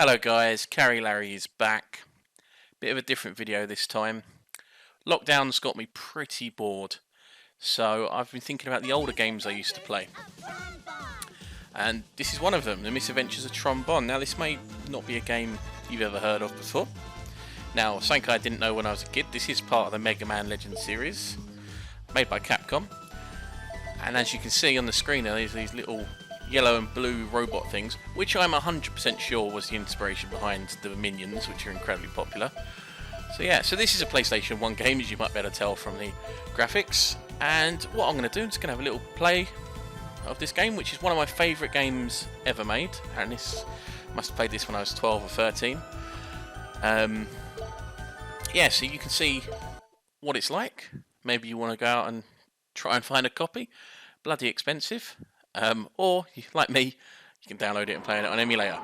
Hello guys, Carry Larry is back. Bit of a different video this time. Lockdown's got me pretty bored, so I've been thinking about the older games I used to play. And this is one of them, the Misadventures of Tron Bonne. Now this may not be a game you've ever heard of before. Now, something I didn't know when I was a kid, this is part of the Mega Man Legends series, made by Capcom. And as you can see on the screen there's these little yellow and blue robot things, which I'm 100% sure was the inspiration behind the Minions, which are incredibly popular. So yeah, so this is a PlayStation 1 game, as you might better tell from the graphics. And what I'm going to do is going to have a little play of this game, which is one of my favourite games ever made. And this must have played this when I was 12 or 13. Yeah, so you can see what it's like. Maybe you want to go out and try and find a copy. Bloody expensive. Or, like me, you can download it and play it on emulator.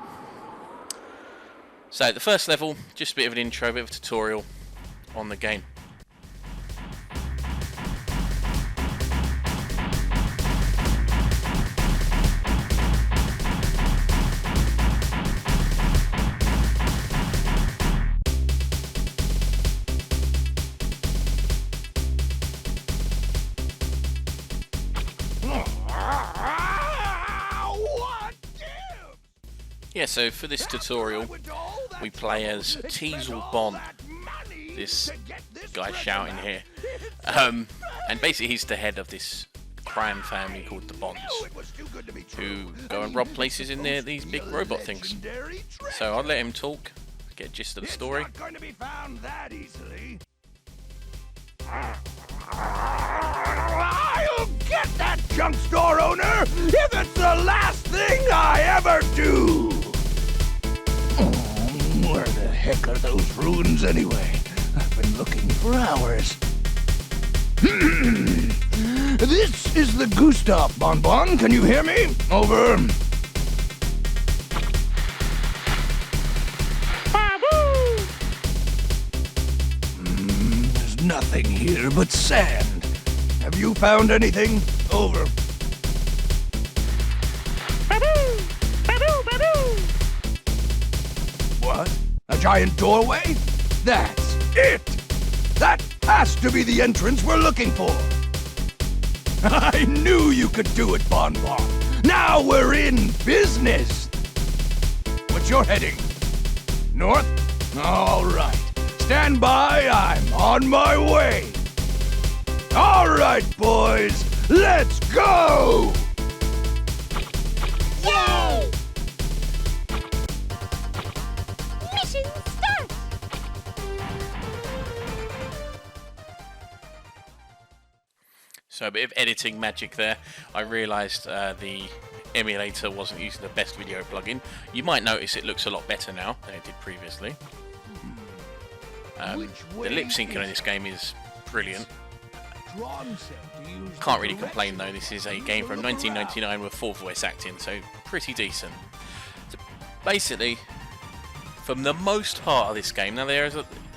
So, the first level, just a bit of an intro, a bit of a tutorial on the game. Yeah, so for this tutorial, we play as Tron Bonne, this guy shouting here, and basically he's the head of this crime family called the Bonnes, who go and rob places in these big robot things. So I'll let him talk, get a gist of the story. I'll get that junk store owner if it's the last thing I ever do! Where the heck are those ruins anyway? I've been looking for hours. This is the Gustav Bonbon. Can you hear me? Over. There's nothing here but sand. Have you found anything? Over. What? A giant doorway? That's it! That has to be the entrance we're looking for! I knew you could do it, Bon Bon! Now we're in business! What's your heading? North? All right. Stand by, I'm on my way! All right, boys, let's go! Yay! Mission start! So a bit of editing magic there. I realised the emulator wasn't using the best video plugin. You might notice it looks a lot better now than it did previously. The lip syncing in this game is brilliant. Can't really complain though, this is a game from 1999 with full voice acting, so pretty decent. So basically, from the most part of this game, now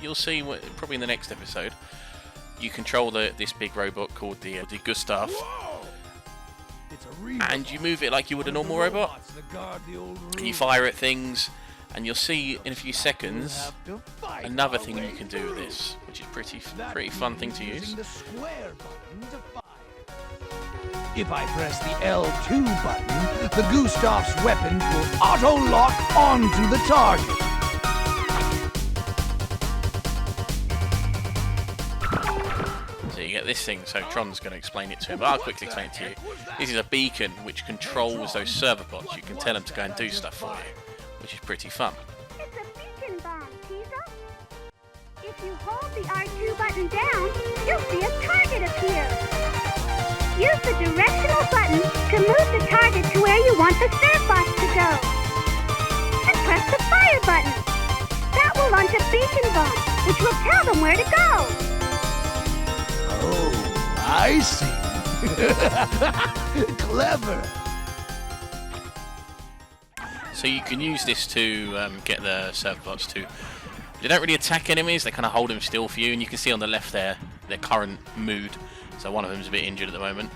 you'll see probably in the next episode, you control this big robot called the Gustav, and you move it like you would a normal robot, and you fire at things, and you'll see in a few seconds another thing you can do with this, which is pretty fun thing to use. If I press the L2 button, the Gustav's weapons will auto-lock onto the target. So you get this thing, so Tron's going to explain it to him, but I'll quickly explain it to you. This is a beacon which controls those server bots. You can tell them to go and do stuff for you, which is pretty fun. It's a beacon bomb, Teaser. If you hold the R2 button down, you'll see a target appear. Use the directional button to move the target to where you want the serve-bots to go. And press the fire button. That will launch a beacon bomb, which will tell them where to go. Oh, I see. Clever. So you can use this to get the server bots to... They don't really attack enemies, they kind of hold them still for you, and you can see on the left there their current mood. So one of them's a bit injured at the moment.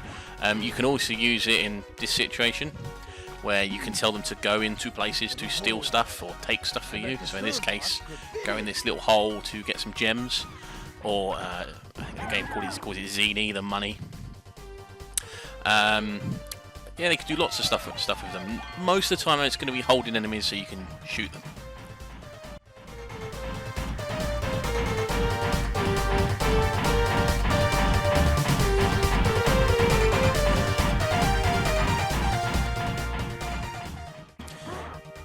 You can also use it in this situation where you can tell them to go into places to steal stuff or take stuff for you. So in this case, go in this little hole to get some gems, or a game calls it Zini, the money. Yeah, they can do lots of stuff with them. Most of the time, it's going to be holding enemies so you can shoot them.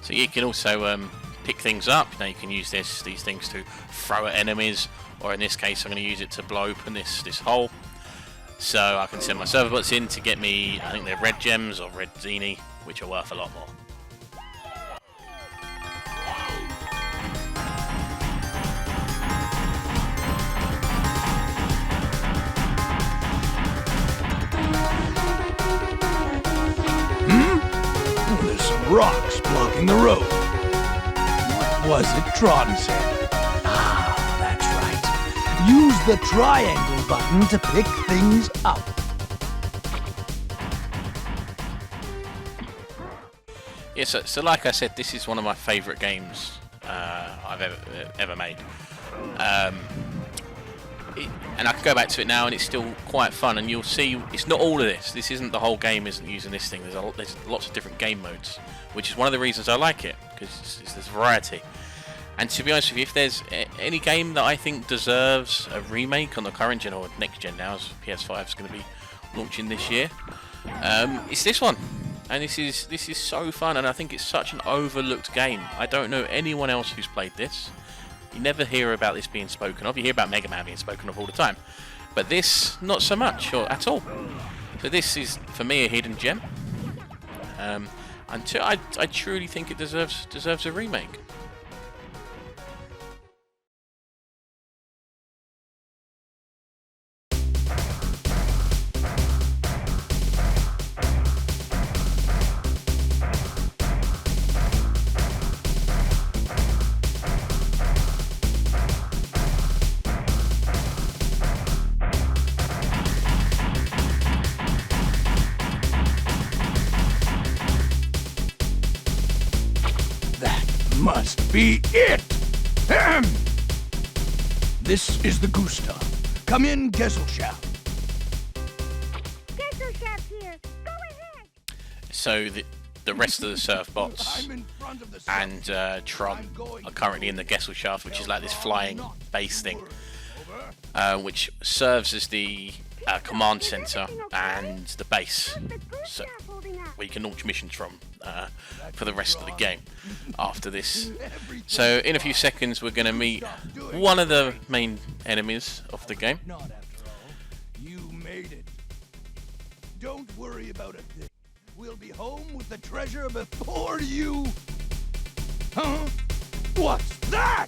So you can also pick things up. Now you can use these things to throw at enemies, or in this case, I'm going to use it to blow open this hole. So I can send my server bots in to get me, I think they're red gems or red Zini, which are worth a lot more. There's some rocks blocking the road. What was it Tron said? Ah, that's right. Use the triangle button to pick things up. Yeah, so like I said, this is one of my favourite games I've ever made. And I can go back to it now, and it's still quite fun. And you'll see, it's not all of this. This isn't the whole game. Isn't using this thing. There's lots of different game modes, which is one of the reasons I like it, because there's variety. And to be honest with you, if there's any game that I think deserves a remake on the current gen or next gen now, as PS5 is going to be launching this year, it's this one. And this is so fun, and I think it's such an overlooked game. I don't know anyone else who's played this. You never hear about this being spoken of. You hear about Mega Man being spoken of all the time, but this, not so much, or at all. So this is, for me, a hidden gem. Until I truly think it deserves a remake. Must be it! Ahem. This is the Gusta. Come in, Gesellschaft. Gesellschaft here. Go ahead. So the rest of the surf bots and Tron are currently in the Gesellschaft, which is like this flying base thing, which serves as the command center and the base, so where you can launch missions from for the rest of the game after this. So in a few seconds we're going to meet one of the main enemies of the game. Not after all. You made it. Don't worry about a thing. We'll be home with the treasure before you... Huh? What's that?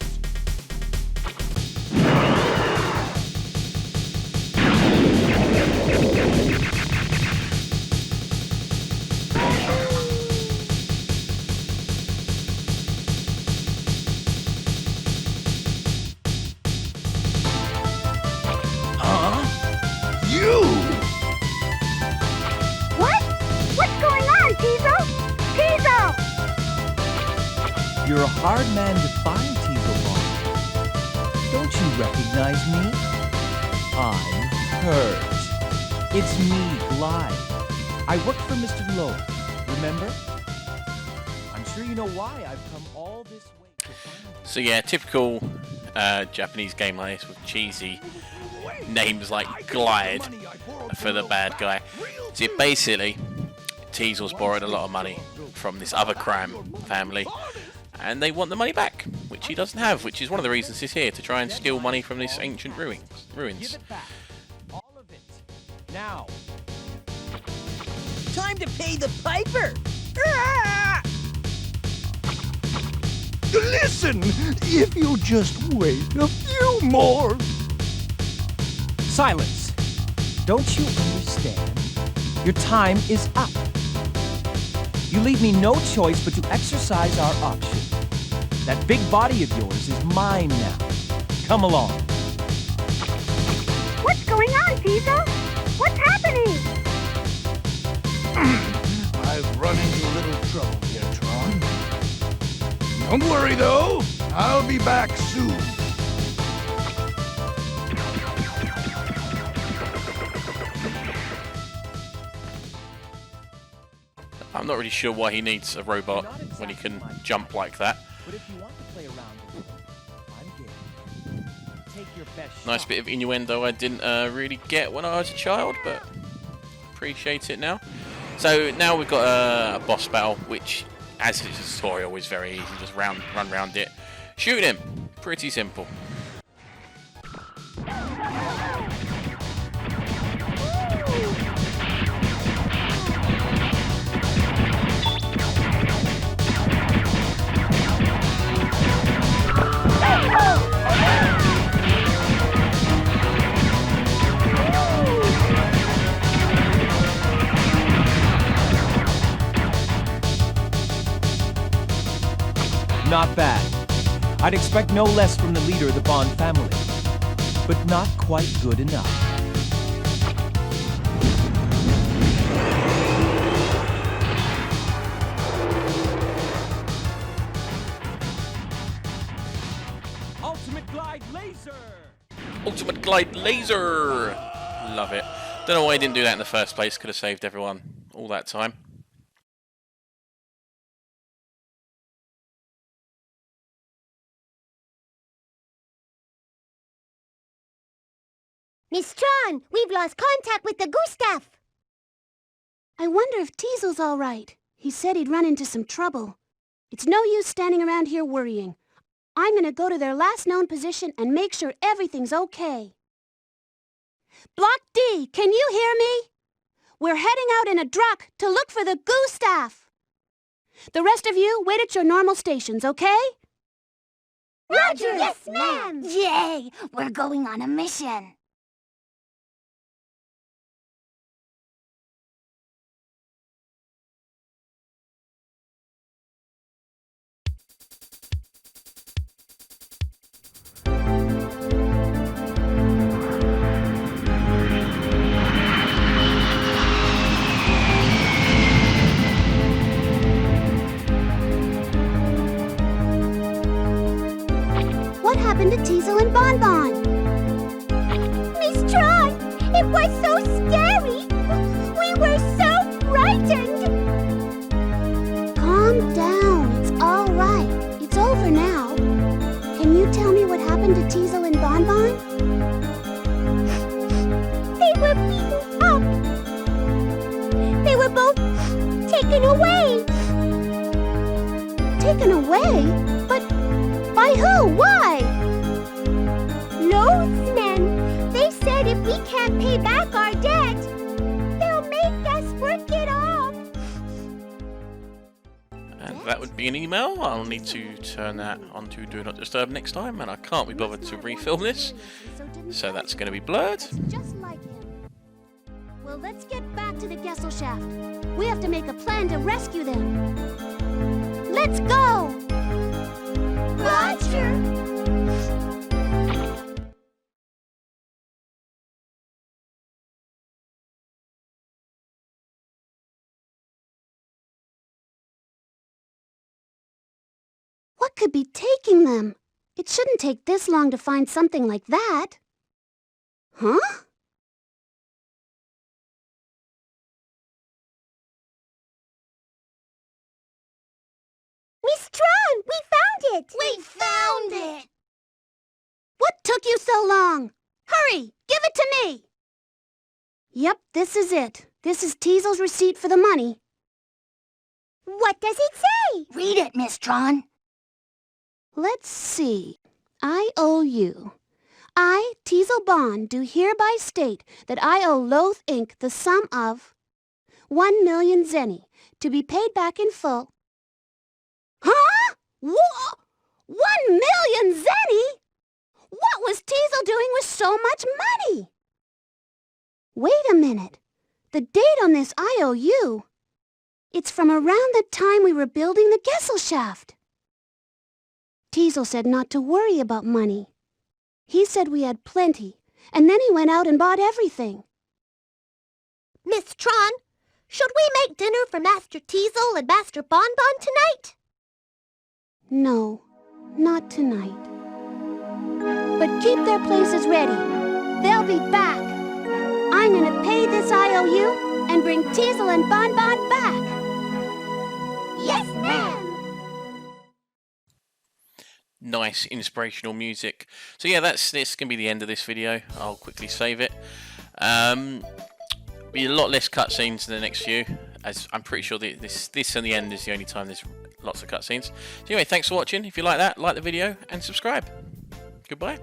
You're a hard man to find, Tron Bonne. Don't you recognize me? I'm Hurt. It's me, Glide. I work for Mr. Lowe, remember? I'm sure you know why I've come all this way to find you. So yeah, typical Japanese game like this with cheesy names like Glide for the bad guy. So basically, Teasel's borrowed a lot of money from this other crime family, and they want the money back, which he doesn't have, which is one of the reasons he's here, to try and steal money from this ancient ruins. Give it back. All of it. Now. Time to pay the piper! Listen, if you just wait a few more... Silence. Don't you understand? Your time is up. You leave me no choice but to exercise our option. That big body of yours is mine now. Come along. What's going on, Teasel? What's happening? I've run into a little trouble here, Tron. Don't worry, though. I'll be back soon. I'm not really sure why he needs a robot when he can jump like that. But if you want to play around with him, I'm game. Take your best Nice shot. bit of innuendo I didn't really get when I was a child, but appreciate it now. So now we've got a boss battle, which, as is a tutorial, is very easy. Just run round it, shoot him. Pretty simple. Not bad. I'd expect no less from the leader of the Bonne family. But not quite good enough. Ultimate Glide Laser! Ultimate Glide Laser! Love it. Don't know why he didn't do that in the first place. Could have saved everyone all that time. Miss Tron, we've lost contact with the Gustav. I wonder if Teasel's all right. He said he'd run into some trouble. It's no use standing around here worrying. I'm gonna go to their last known position and make sure everything's okay. Block D, can you hear me? We're heading out in a truck to look for the Gustav. The rest of you, wait at your normal stations, okay? Roger! Yes, ma'am! Yay! We're going on a mission. What happened to Teasel and Bonne Bonne? Miss Tron, it was so scary. We were so frightened. Calm down. It's all right. It's over now. Can you tell me what happened to Teasel and Bonne Bonne? They were beaten up. They were both taken away. Taken away? But by who? Why? Loathsmen. They said if we can't pay back our debt, they'll make us work it off. And that would be an email. I'll need to turn that onto Do Not Disturb next time, and I can't be bothered to refilm this, so that's going to be blurred. Just like him. Well, let's get back to the Gesellschaft. We have to make a plan to rescue them. Let's go! Roger. What could be taking them? It shouldn't take this long to find something like that. Huh? Miss Tron, we found it. We found it. What took you so long? Hurry! Give it to me! Yep, this is it. This is Teasel's receipt for the money. What does it say? Read it, Miss Tron. Let's see. I owe you. I, Teasel Bonne, do hereby state that I owe Loath Inc. the sum of 1,000,000 zenny to be paid back in full. Huh? 1,000,000 zenny? What was Teasel doing with so much money? Wait a minute. The date on this IOU. It's from around the time we were building the Gesellschaft. Teasel said not to worry about money. He said we had plenty, and then he went out and bought everything. Miss Tron, Should we make dinner for Master Teasel and Master Bonbon tonight? No, not tonight. But keep their places ready. They'll be back. I'm gonna pay this IOU and bring Teasel and Bonbon back. Yes, ma'am. Nice inspirational music. So yeah, this can be the end of this video. I'll quickly save it. Be a lot less cutscenes in the next few, as I'm pretty sure this and the end is the only time there's lots of cutscenes. So anyway, thanks for watching. If you like that, like the video and subscribe. Goodbye.